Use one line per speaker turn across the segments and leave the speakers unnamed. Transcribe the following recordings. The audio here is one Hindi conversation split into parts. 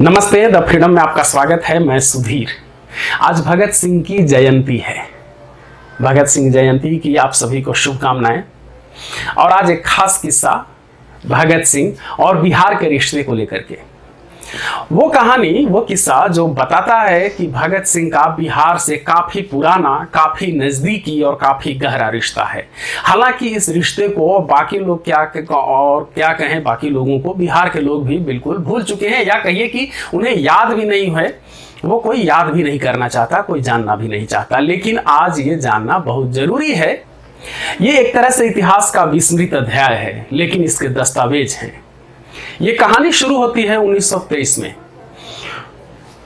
नमस्ते, द फ्रीडम में आपका स्वागत है। मैं सुधीर। आज भगत सिंह की जयंती है। भगत सिंह जयंती की आप सभी को शुभकामनाएं। और आज एक खास किस्सा भगत सिंह और बिहार के रिश्ते को लेकर के, वो कहानी, वो किस्सा जो बताता है कि भगत सिंह का बिहार से काफी पुराना, काफी नजदीकी और काफी गहरा रिश्ता है। हालांकि इस रिश्ते को बाकी लोग क्या कहें, बाकी लोगों को बिहार के लोग भी बिल्कुल भूल चुके हैं, या कहिए कि उन्हें याद भी नहीं है। वो कोई याद भी नहीं करना चाहता, कोई जानना भी नहीं चाहता। लेकिन आज ये जानना बहुत जरूरी है। ये एक तरह से इतिहास का विस्मृत अध्याय है, लेकिन इसके दस्तावेज हैं। ये कहानी शुरू होती है 1923 में।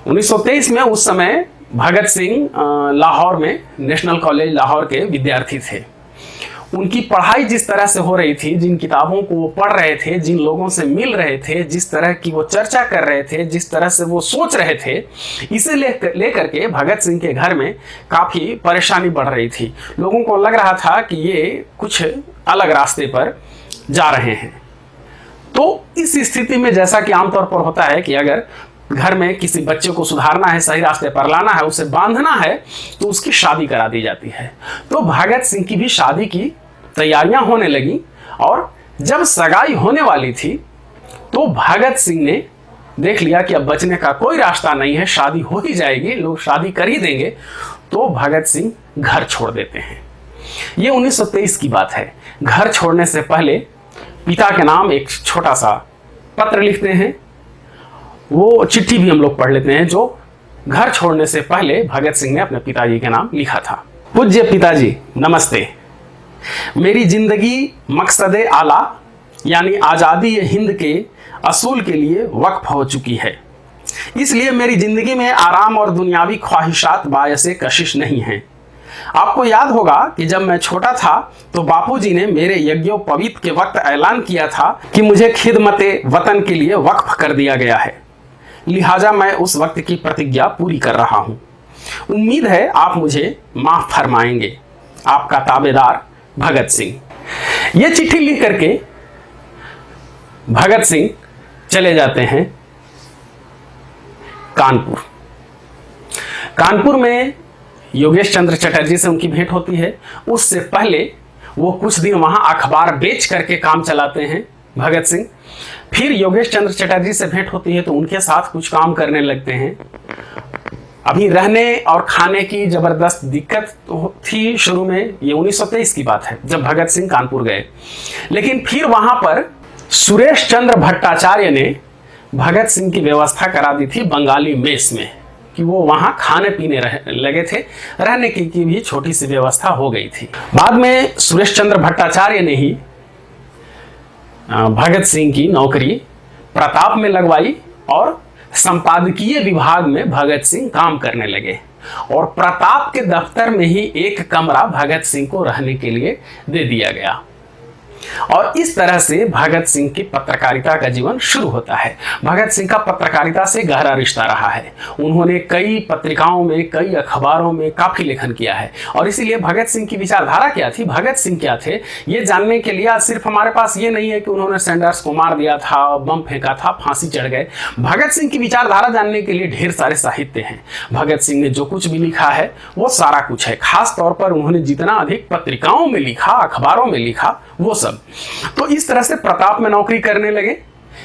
1923 में उस समय भगत सिंह लाहौर में, नेशनल कॉलेज लाहौर के विद्यार्थी थे। उनकी पढ़ाई जिस तरह से हो रही थी, जिन किताबों को वो पढ़ रहे थे, जिन लोगों से मिल रहे थे, जिस तरह की वो चर्चा कर रहे थे, जिस तरह से वो सोच रहे थे, इसे लेकर के भगत सिंह के घर में काफ़ी परेशानी बढ़ रही थी। लोगों को लग रहा था कि ये कुछ अलग रास्ते पर जा रहे हैं। तो इस स्थिति में, जैसा कि आमतौर पर होता है कि अगर घर में किसी बच्चे को सुधारना है, सही रास्ते पर लाना है, उसे बांधना है, तो उसकी शादी करा दी जाती है। तो भगत सिंह की भी शादी की तैयारियां होने लगी। और जब सगाई होने वाली थी तो भगत सिंह ने देख लिया कि अब बचने का कोई रास्ता नहीं है, शादी हो ही जाएगी, लोग शादी कर ही देंगे। तो भगत सिंह घर छोड़ देते हैं। ये 1923 की बात है। घर छोड़ने से पहले पिता के नाम एक छोटा सा पत्र लिखते हैं। वो चिट्ठी भी हम लोग पढ़ लेते हैं, जो घर छोड़ने से पहले भगत सिंह ने अपने पिताजी के नाम लिखा था। पूज्य पिताजी, नमस्ते। मेरी जिंदगी मकसद आला यानी आज़ादी हिंद के असूल के लिए वक्फ हो चुकी है। इसलिए मेरी जिंदगी में आराम और दुनियावी ख्वाहिशात बायसे कशिश नहीं हैं। आपको याद होगा कि जब मैं छोटा था तो बापूजी ने मेरे यज्ञोपवीत के वक्त ऐलान किया था कि मुझे खिदमते वतन के लिए वक्फ कर दिया गया है। लिहाजा मैं उस वक्त की प्रतिज्ञा पूरी कर रहा हूँ। उम्मीद है आप मुझे माफ फरमाएंगे। आपका ताबेदार भगत सिंह। ये चिट्ठी लिख करके भगत सिंह चले जाते हैं कानपुर। कानपुर में योगेश चंद्र चटर्जी से उनकी भेंट होती है। उससे पहले वो कुछ दिन वहां अखबार बेच करके काम चलाते हैं भगत सिंह। फिर योगेश चंद्र चटर्जी से भेंट होती है तो उनके साथ कुछ काम करने लगते हैं। अभी रहने और खाने की जबरदस्त दिक्कत थी शुरू में। ये 1923 की बात है जब भगत सिंह कानपुर गए। लेकिन फिर वहां पर सुरेश चंद्र भट्टाचार्य ने भगत सिंह की व्यवस्था करा दी थी बंगाली मेस में, कि वो वहां खाने पीने लगे थे। रहने की भी छोटी सी व्यवस्था हो गई थी। बाद में सुरेश चंद्र भट्टाचार्य ने ही भगत सिंह की नौकरी प्रताप में लगवाई और संपादकीय विभाग में भगत सिंह काम करने लगे। और प्रताप के दफ्तर में ही एक कमरा भगत सिंह को रहने के लिए दे दिया गया। और इस तरह से भगत सिंह की पत्रकारिता का जीवन शुरू होता है। भगत सिंह का पत्रकारिता से गहरा रिश्ता रहा है। उन्होंने कई पत्रिकाओं में, कई अखबारों में काफी लेखन किया है। और इसीलिए भगत सिंह की विचारधारा क्या थी, भगत सिंह क्या थे, ये जानने के लिए आज सिर्फ हमारे पास ये नहीं है कि उन्होंने सैंडर्स को मार दिया था, बम फेंका था, फांसी चढ़ गए। भगत सिंह की विचारधारा जानने के लिए ढेर सारे साहित्य हैं। भगत सिंह ने जो कुछ भी लिखा है वो सारा कुछ है। खास तौर पर उन्होंने जितना अधिक पत्रिकाओं में लिखा, अखबारों में लिखा, वो सब। तो इस तरह से प्रताप में नौकरी करने लगे।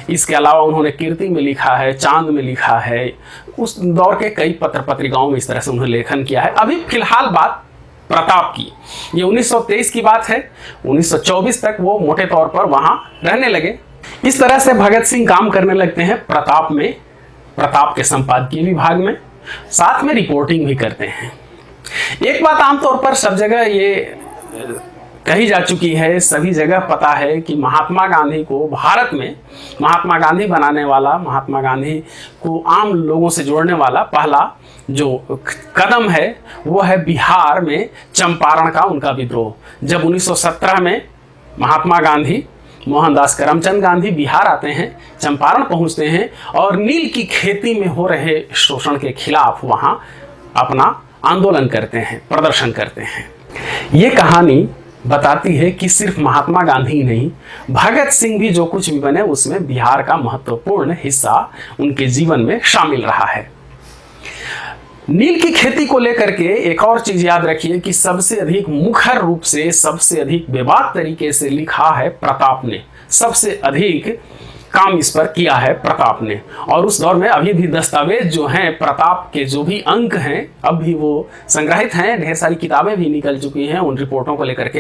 इसके अलावा उन्होंने कीर्ति में लिखा है, चांद में लिखा है। उस दौर के कई पत्र पत्रिकाओं में इस तरह से उन्होंने लेखन किया है। अभी फिलहाल बात प्रताप की, ये 1923 की बात है। 1924 तक वो मोटे तौर पर वहां रहने लगे। इस तरह से भगत सिंह काम करने लगते हैं प्रताप में, प्रताप के संपादकीय विभाग में। साथ में रिपोर्टिंग भी करते हैं। एक बात आमतौर पर सब जगह ये कही जा चुकी है, सभी जगह पता है कि महात्मा गांधी को भारत में महात्मा गांधी बनाने वाला, महात्मा गांधी को आम लोगों से जोड़ने वाला पहला जो कदम है वो है बिहार में चंपारण का उनका विद्रोह। जब 1917 में महात्मा गांधी, मोहनदास करमचंद गांधी बिहार आते हैं, चंपारण पहुंचते हैं और नील की खेती में हो रहे शोषण के खिलाफ वहां अपना आंदोलन करते हैं, प्रदर्शन करते हैं। ये कहानी बताती है कि सिर्फ महात्मा गांधी ही नहीं, भगत सिंह भी जो कुछ भी बने उसमें बिहार का महत्वपूर्ण हिस्सा उनके जीवन में शामिल रहा है। नील की खेती को लेकर के एक और चीज याद रखिए कि सबसे अधिक मुखर रूप से, सबसे अधिक बेबाक तरीके से लिखा है प्रताप ने, सबसे अधिक काम इस पर किया है प्रताप ने। और उस दौर में अभी भी दस्तावेज जो हैं प्रताप के, जो भी अंक हैं अब भी वो संग्रहित हैं, ढेर सारी किताबें भी निकल चुकी हैं उन रिपोर्टों को लेकर के।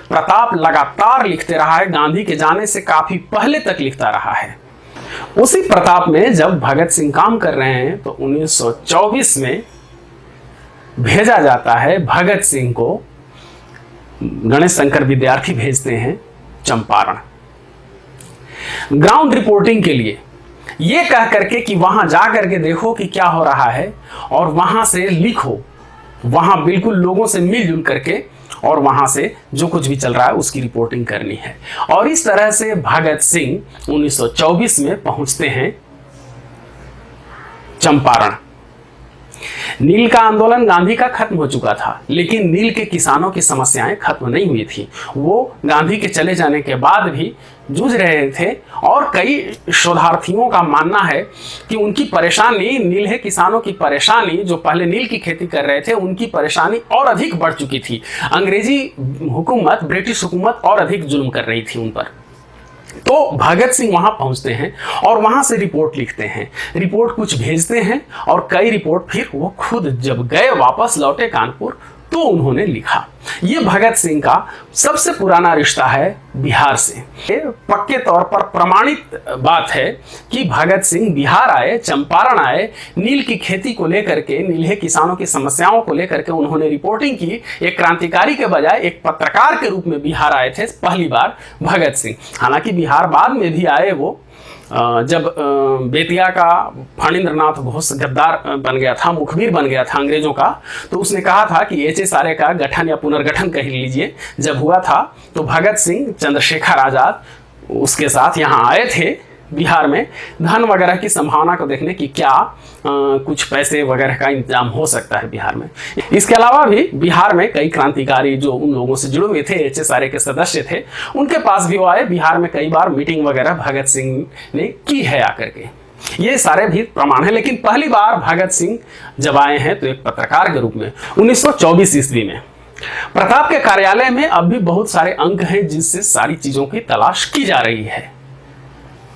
प्रताप लगातार लिखते रहा है, गांधी के जाने से काफी पहले तक लिखता रहा है। उसी प्रताप में जब भगत सिंह काम कर रहे हैं तो 1924 में भेजा जाता है भगत सिंह को, गणेश शंकर विद्यार्थी भेजते हैं चंपारण ग्राउंड रिपोर्टिंग के लिए, ये कह करके कि वहां जा करके देखो कि क्या हो रहा है और वहां से लिखो, वहां बिल्कुल लोगों से मिलजुल करके और वहां से जो कुछ भी चल रहा है उसकी रिपोर्टिंग करनी है। और इस तरह से भगत सिंह 1924 में पहुंचते हैं चंपारण। नील का आंदोलन गांधी का खत्म हो चुका था, लेकिन नील के किसानों की समस्याएं खत्म नहीं हुई थी। वो गांधी के चले जाने के बाद भी जूझ रहे थे और कई शोधार्थियों का मानना है कि उनकी परेशानी, नील है किसानों की परेशानी, जो पहले नील की खेती कर रहे थे उनकी परेशानी और अधिक बढ़ चुकी थी। अंग्रेजी हुकूमत, ब्रिटिश हुकूमत और अधिक जुल्म कर रही थी उन पर। तो भगत सिंह वहां पहुंचते हैं और वहां से रिपोर्ट लिखते हैं, रिपोर्ट कुछ भेजते हैं और कई रिपोर्ट फिर वो खुद जब गए वापस लौटे कानपुर तो उन्होंने लिखा। ये भगत सिंह का सबसे पुराना रिश्ता है बिहार से। ये पक्के तौर पर प्रमाणित बात है कि भगत सिंह बिहार आए, चंपारण आए, नील की खेती को लेकर के, नील किसानों की समस्याओं को लेकर के उन्होंने रिपोर्टिंग की। एक क्रांतिकारी के बजाय एक पत्रकार के रूप में बिहार आए थे पहली बार भगत सिंह। हालांकि बिहार बाद में भी आए वो, जब बेतिया का फणींद्र नाथ घोष गद्दार बन गया था, मुखबिर बन गया था अंग्रेजों का, तो उसने कहा था कि HSRA का गठन या पुनर्गठन कह लीजिए जब हुआ था तो भगत सिंह, चंद्रशेखर आजाद उसके साथ यहाँ आए थे बिहार में धन वगैरह की संभावना को देखने की, क्या कुछ पैसे वगैरह का इंतजाम हो सकता है बिहार में। इसके अलावा भी बिहार में कई क्रांतिकारी जो उन लोगों से जुड़े हुए थे, HSRA के सदस्य थे, उनके पास भी वो आए। बिहार में कई बार मीटिंग वगैरह भगत सिंह ने की है आकर के, ये सारे भी प्रमाण है। लेकिन पहली बार भगत सिंह जब आए हैं तो एक पत्रकार के रूप में 1924 ईस्वी में। प्रताप के कार्यालय में अब भी बहुत सारे अंक हैं जिससे सारी चीजों की तलाश की जा रही है।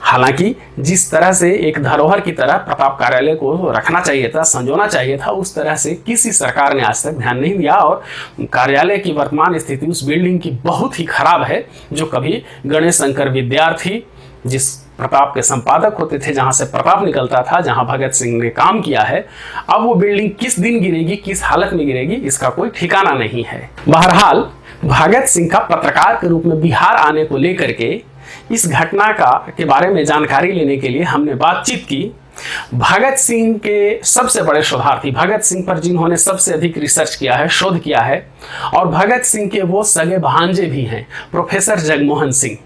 हालांकि जिस तरह से एक धरोहर की तरह प्रताप कार्यालय को रखना चाहिए था, संजोना चाहिए था, उस तरह से किसी सरकार ने आज तक ध्यान नहीं दिया। और कार्यालय की वर्तमान स्थिति उस बिल्डिंग की बहुत ही खराब है, जो कभी गणेश शंकर विद्यार्थी, जिस प्रताप के संपादक होते थे, जहां से प्रताप निकलता था, जहां भगत सिंह ने काम किया है, अब वो बिल्डिंग किस दिन गिरेगी, किस हालत में गिरेगी, इसका कोई ठिकाना नहीं है। बहरहाल भगत सिंह का पत्रकार के रूप में बिहार आने को लेकर के, इस घटना के बारे में जानकारी लेने के लिए हमने बातचीत की भगत सिंह के सबसे बड़े शोधार्थी, भगत सिंह पर जिन्होंने सबसे अधिक रिसर्च किया है, शोध किया है, और भगत सिंह के वो सगे भांजे भी हैं, प्रोफेसर जगमोहन सिंह।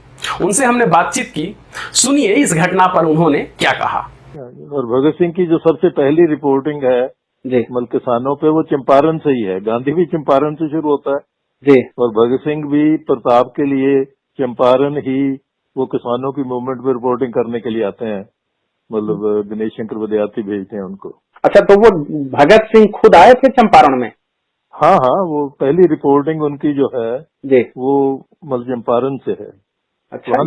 उनसे हमने बातचीत की, सुनिए इस घटना पर उन्होंने क्या कहा।
और भगत सिंह की जो सबसे पहली रिपोर्टिंग है मतलब किसानों पे, वो चंपारण से ही है। गांधी भी चंपारण से शुरू होता है जी, और भगत सिंह भी प्रताप के लिए चंपारण ही वो किसानों की मूवमेंट पे रिपोर्टिंग करने के लिए आते हैं। मतलब गणेश शंकर विद्यार्थी भेजते हैं उनको।
अच्छा, तो वो भगत सिंह खुद आए थे चंपारण में?
हाँ हाँ, वो पहली रिपोर्टिंग उनकी जो है
जी,
वो मतलब चंपारण से है।
अच्छा,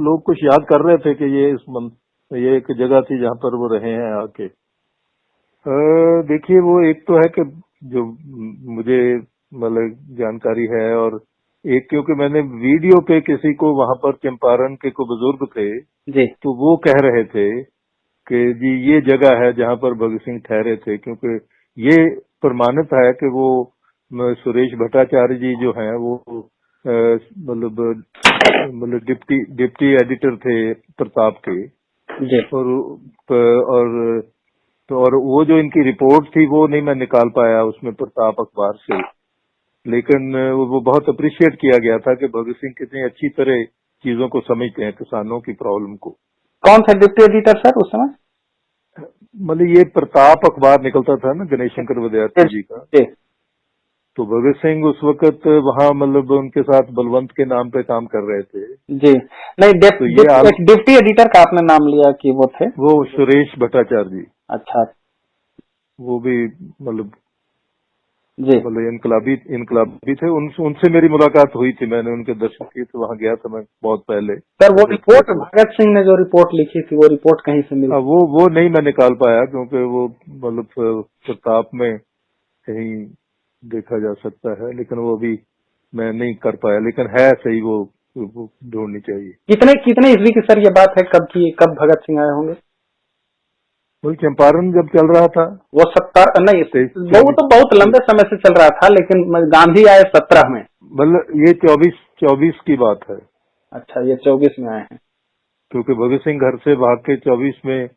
लोग कुछ याद कर रहे थे कि ये एक जगह थी जहाँ पर वो रहे हैं आके। देखिए, वो एक तो है कि जो मुझे मतलब जानकारी है, और एक क्योंकि मैंने वीडियो पे किसी को वहां पर चंपारण के को बुजुर्ग थे
जी,
तो वो कह रहे थे कि जी ये जगह है जहां पर भगत सिंह ठहरे थे, क्योंकि ये प्रमाणित है कि वो सुरेश भट्टाचार्य जी जो हैं वो मतलब डिप्टी एडिटर थे प्रताप के
जी,
और वो जो इनकी रिपोर्ट थी वो नहीं मैं निकाल पाया उसमें प्रताप अखबार से, लेकिन वो बहुत अप्रिशिएट किया गया था कि भगत सिंह कितनी अच्छी तरह चीजों को समझते हैं, किसानों की प्रॉब्लम को।
कौन सा डिप्टी एडिटर सर उस समय?
मतलब ये प्रताप अखबार निकलता था ना गणेश शंकर विद्यार्थी जी का। तो भगत सिंह उस वक्त वहाँ मतलब उनके साथ बलवंत के नाम पे काम कर रहे थे।
जी नहीं,
तो ये
एक डिप्टी एडिटर का आपने नाम लिया कि वो थे,
वो सुरेश भट्टाचार्य जी।
अच्छा,
वो भी मतलब
जी
इनकलाबी थे। उनसे मेरी मुलाकात हुई थी, मैंने उनके दर्शन किए थे, वहाँ गया था मैं बहुत पहले।
सर। वो रिपोर्ट भगत सिंह ने जो रिपोर्ट लिखी थी, वो रिपोर्ट कहीं से मिली?
वो नहीं मैं निकाल पाया, क्योंकि वो मतलब प्रताप में कहीं देखा जा सकता है, लेकिन वो भी मैं नहीं कर पाया, लेकिन है सही, वो ढूंढनी चाहिए।
कितने ईस्वी की सर ये बात है, कब भगत सिंह आए होंगे?
वही चंपारण जब चल रहा था,
वो 70 नहीं, वो तो बहुत लंबे समय से चल रहा था, लेकिन गांधी आए 17 में,
मतलब ये 24 की बात है।
अच्छा, ये 24 में आए हैं,
क्योंकि भगत सिंह घर से भाग के 24 में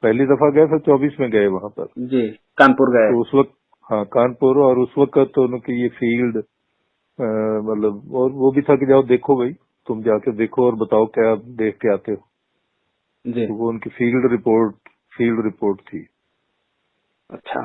पहली दफा गए, फिर 24 में गए वहां पर।
जी, कानपुर गए।
तो उस वक्त, हाँ कानपुर, और उस वक्त तो उनकी ये फील्ड मतलब, और वो भी था कि जाओ देखो भाई, तुम जाके देखो और बताओ क्या देख के आते हो।
जी,
तो वो उनकी फील्ड रिपोर्ट थी।
अच्छा,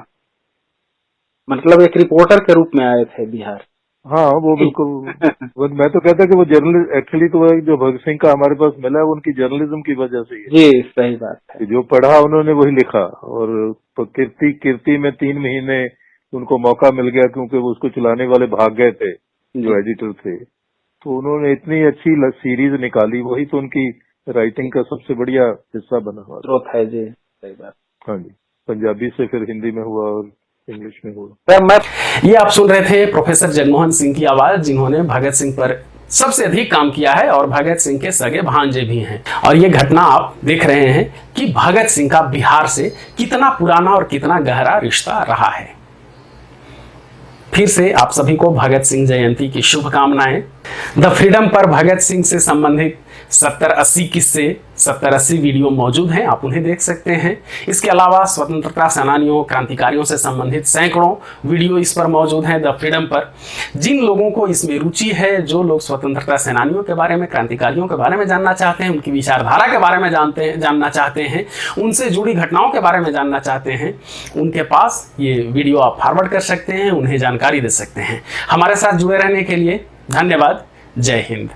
मतलब एक रिपोर्टर के रूप में आए थे बिहार।
हाँ वो बिल्कुल मैं तो कहता कि वो जर्नलिस्ट एक्चुअली, तो जो भगत सिंह का हमारे पास मिला है वो उनकी जर्नलिज्म की वजह से ही है।
जी, सही बात है।
कि जो पढ़ा उन्होंने वही लिखा, और कीर्ति में 3 महीने उनको मौका मिल गया, क्योंकि वो उसको चलाने वाले भाग गए थे जो एडिटर थे। तो उन्होंने इतनी अच्छी सीरीज निकाली, वही तो उनकी राइटिंग का सबसे बढ़िया हिस्सा बना हुआ
स्रोत है। जी, सही बात।
हाँ जी, पंजाबी से फिर हिंदी में हुआ और इंग्लिश में हुआ।
ये आप सुन रहे थे प्रोफेसर जगमोहन सिंह की आवाज, जिन्होंने भगत सिंह पर सबसे अधिक काम किया है और भगत सिंह के सगे भांजे भी हैं। और ये घटना आप देख रहे हैं कि भगत सिंह का बिहार से कितना पुराना और कितना गहरा रिश्ता रहा है। फिर से आप सभी को भगत सिंह जयंती की शुभकामनाएं। द फ्रीडम पर भगत सिंह से संबंधित 70-80 किस्से, 70-80 वीडियो मौजूद हैं, आप उन्हें देख सकते हैं। इसके अलावा स्वतंत्रता सेनानियों, क्रांतिकारियों से संबंधित सैकड़ों वीडियो इस पर मौजूद हैं द फ्रीडम पर। जिन लोगों को इसमें रुचि है, जो लोग स्वतंत्रता सेनानियों के बारे में, क्रांतिकारियों के बारे में जानना चाहते हैं, उनकी विचारधारा के बारे में जानना चाहते हैं, उनसे जुड़ी घटनाओं के बारे में जानना चाहते हैं, उनके पास ये वीडियो आप फॉरवर्ड कर सकते हैं, उन्हें जानकारी दे सकते हैं। हमारे साथ जुड़े रहने के लिए धन्यवाद। जय हिंद।